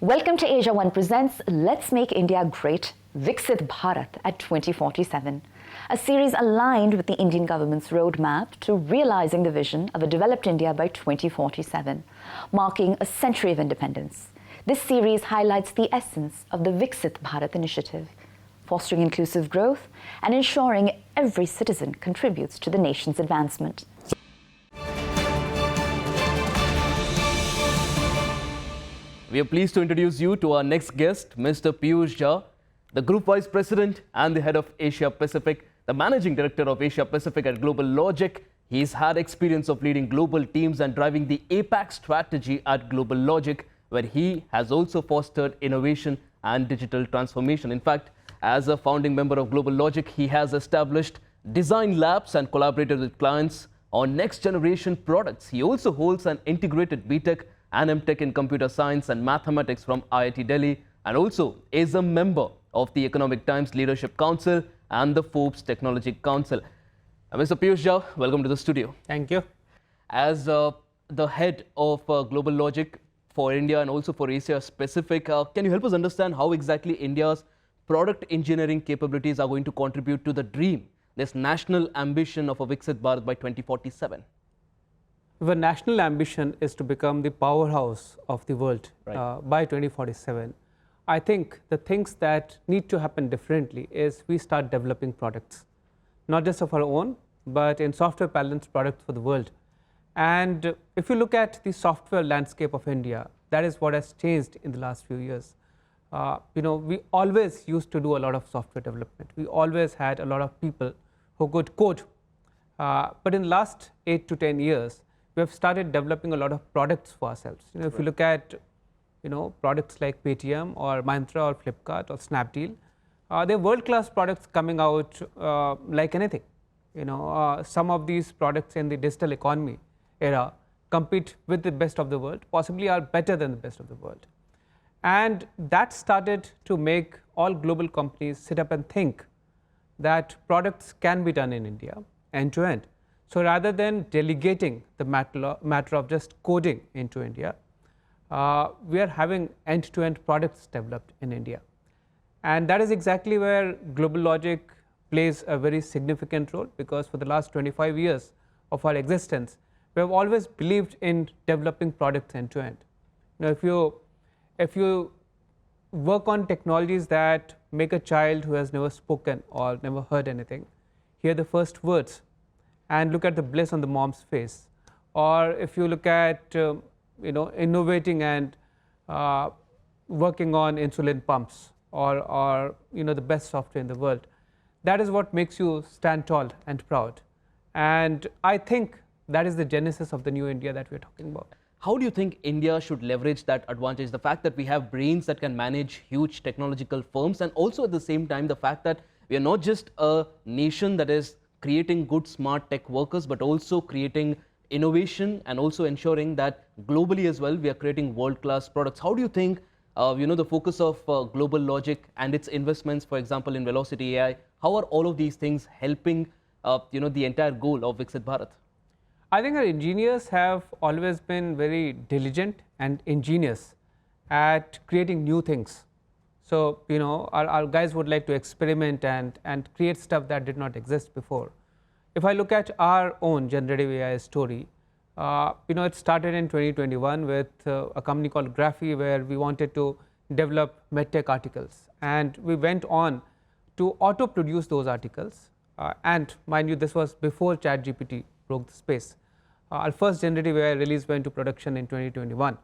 Welcome to Asia One Presents Let's Make India Great, Viksit Bharat at 2047, a series aligned with the Indian government's roadmap to realizing the vision of a developed India by 2047, marking a century of independence. This series highlights the essence of the Viksit Bharat initiative, fostering inclusive growth and ensuring every citizen contributes to the nation's advancement. We are pleased to introduce you to our next guest, Mr. Piyush Jha, the Group Vice President and the Head of Asia Pacific, the Managing Director of Asia Pacific at GlobalLogic. He's had experience of leading global teams and driving the APAC strategy at GlobalLogic, where he has also fostered innovation and digital transformation. In fact, as a founding member of GlobalLogic, he has established design labs and collaborated with clients on next-generation products. He also holds an integrated BTech and MTech in Computer Science and Mathematics from IIT Delhi, and also is a member of the Economic Times Leadership Council and the Forbes Technology Council. Mr. Piyush Jha, welcome to the studio. Thank you. As the head of GlobalLogic for India and also for Asia Pacific, can you help us understand how exactly India's product engineering capabilities are going to contribute to the dream, this national ambition of a Viksit Bharat by 2047? Our national ambition is to become the powerhouse of the world by 2047. I think the things that need to happen differently is we start developing products, not just of our own, but in software balanced products for the world. And if you look at the software landscape of India, that is what has changed in the last few years. We always used to do a lot of software development. We always had a lot of people who could code. But in the last 8 to 10 years, we have started developing a lot of products for ourselves. If you look at products like Paytm or Myntra or Flipkart or Snapdeal, they're world-class products coming out like anything. Some of these products in the digital economy era compete with the best of the world, possibly are better than the best of the world. And that started to make all global companies sit up and think that products can be done in India end to end. So rather than delegating the matter of just coding into India, we are having end-to-end products developed in India. And that is exactly where GlobalLogic plays a very significant role, because for the last 25 years of our existence, we have always believed in developing products end-to-end. If you work on technologies that make a child who has never spoken or never heard anything hear the first words, and look at the bliss on the mom's face, or if you look at innovating and working on insulin pumps or the best software in the world, that is what makes you stand tall and proud. And I think that is the genesis of the new India that we are talking about. How do you think India should leverage that advantage? The fact that we have brains that can manage huge technological firms, and also at the same time the fact that we are not just a nation that is creating good smart tech workers, but also creating innovation and also ensuring that globally as well we are creating world-class products. How do you think the focus of GlobalLogic and its investments, for example in Velocity AI, how are all of these things helping the entire goal of Viksit Bharat? I think our engineers have always been very diligent and ingenious at creating new things. So, our guys would like to experiment and create stuff that did not exist before. If I look at our own generative AI story, it started in 2021 with a company called Graphy, where we wanted to develop medtech articles. And we went on to auto-produce those articles. And mind you, this was before ChatGPT broke the space. Our first generative AI release went to production in 2021.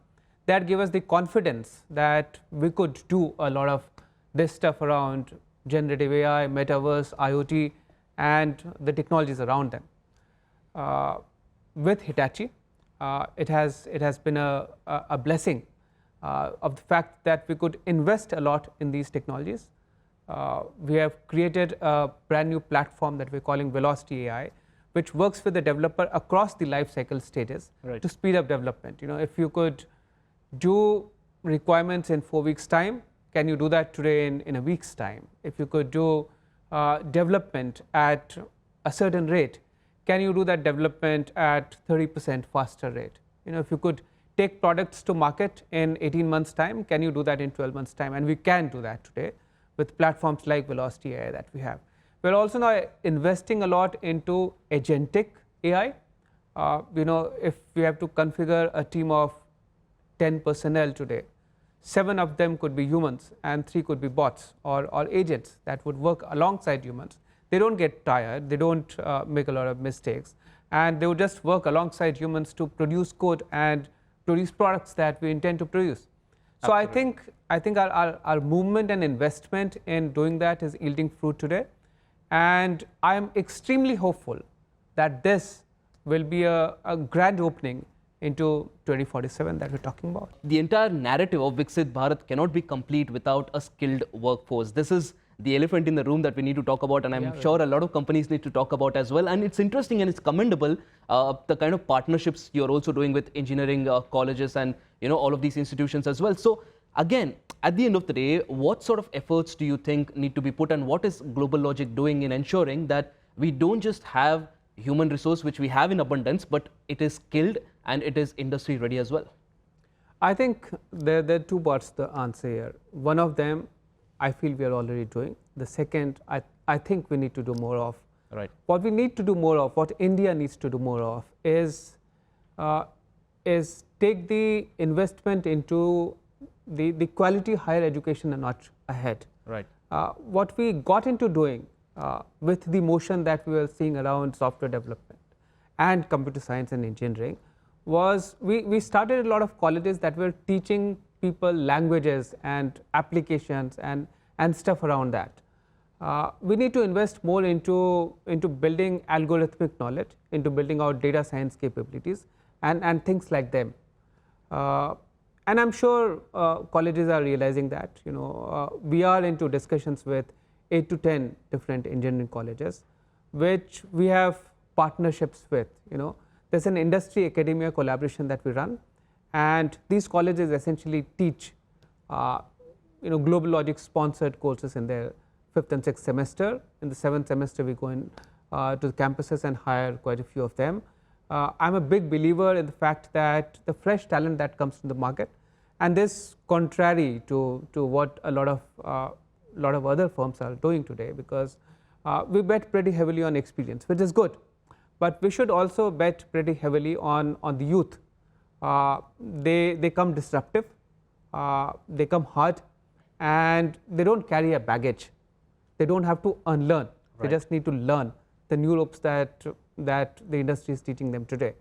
That gave us the confidence that we could do a lot of this stuff around generative AI, metaverse, IoT, and the technologies around them. With Hitachi, it has been a blessing of the fact that we could invest a lot in these technologies. We have created a brand new platform that we're calling Velocity AI, which works with the developer across the life cycle stages to speed up development. If you could do requirements in 4 weeks' time, can you do that today in a week's time? If you could do development at a certain rate, can you do that development at 30% faster rate? If you could take products to market in 18 months' time? Can you do that in 12 months' time? And we can do that today with platforms like Velocity AI that we have. We're also now investing a lot into agentic AI. If we have to configure a team of 10 personnel today, 7 of them could be humans and 3 could be bots or agents that would work alongside humans. They don't get tired, they don't make a lot of mistakes, and they would just work alongside humans to produce code and produce products that we intend to produce. So Absolutely. I think our movement and investment in doing that is yielding fruit today, and I am extremely hopeful that this will be a grand opening into 2047 that we're talking about. The entire narrative of Viksit Bharat cannot be complete without a skilled workforce. This is the elephant in the room that we need to talk about, and I'm sure a lot of companies need to talk about as well. And it's interesting and it's commendable the kind of partnerships you're also doing with engineering colleges and all of these institutions as well. So again, at the end of the day, what sort of efforts do you think need to be put, and what is GlobalLogic doing in ensuring that we don't just have human resource which we have in abundance, but it is skilled and it is industry ready as well? I think there are 2 parts to the answer here. One of them, I feel we are already doing. The second, I think we need to do more of. Right. What we need to do more of, what India needs to do more of, is take the investment into the quality higher education a notch ahead. Right. What we got into doing with the motion that we were seeing around software development and computer science and engineering was we started a lot of colleges that were teaching people languages and applications and stuff around that. We need to invest more into building algorithmic knowledge, into building out data science capabilities and things like them. And I'm sure colleges are realizing that. We are into discussions with 8 to 10 different engineering colleges, which we have partnerships with. There's an industry academia collaboration that we run, and these colleges essentially teach GlobalLogic sponsored courses in their 5th and 6th semester. In the 7th semester, we go in to the campuses and hire quite a few of them. I'm a big believer in the fact that the fresh talent that comes to the market, and this contrary to what a lot of other firms are doing today, because we bet pretty heavily on experience, which is good, but we should also bet pretty heavily on the youth. They come disruptive, they come hard, and they don't carry a baggage. They don't have to unlearn. They just need to learn the new ropes that the industry is teaching them today.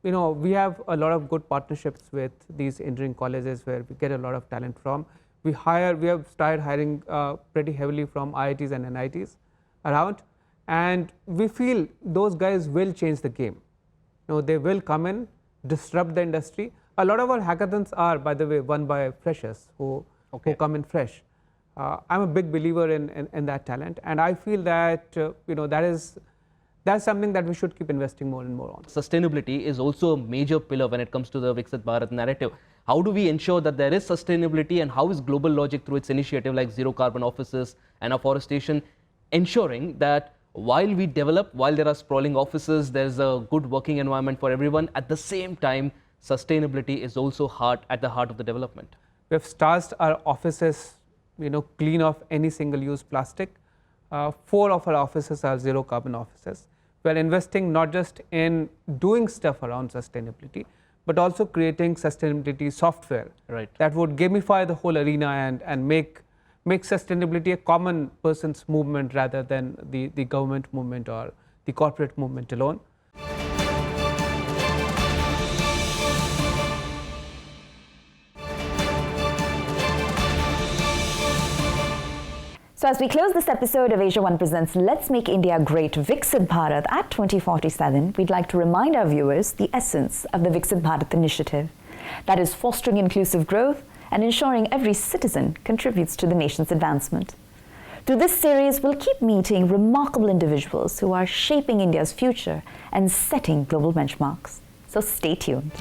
We have a lot of good partnerships with these engineering colleges where we get a lot of talent from. We have started hiring pretty heavily from IITs and NITs around, and we feel those guys will change the game. They will come in, disrupt the industry. A lot of our hackathons are, by the way, won by freshers who come in fresh. I'm a big believer in that talent, and I feel that that's something that we should keep investing more and more on. Sustainability is also a major pillar when it comes to the Viksit Bharat narrative. How do we ensure that there is sustainability, and how is GlobalLogic through its initiative like zero carbon offices and afforestation ensuring that while we develop, while there are sprawling offices, there's a good working environment for everyone, at the same time sustainability is also at the heart of the development? We have started our offices clean of any single-use plastic. 4 of our offices are zero carbon offices. We are investing not just in doing stuff around sustainability, but also creating sustainability software that would gamify the whole arena and make sustainability a common person's movement rather than the government movement or the corporate movement alone. So as we close this episode of Asia One Presents Let's Make India Great Viksit Bharat at 2047, we'd like to remind our viewers the essence of the Viksit Bharat initiative. That is fostering inclusive growth and ensuring every citizen contributes to the nation's advancement. Through this series, we'll keep meeting remarkable individuals who are shaping India's future and setting global benchmarks. So stay tuned.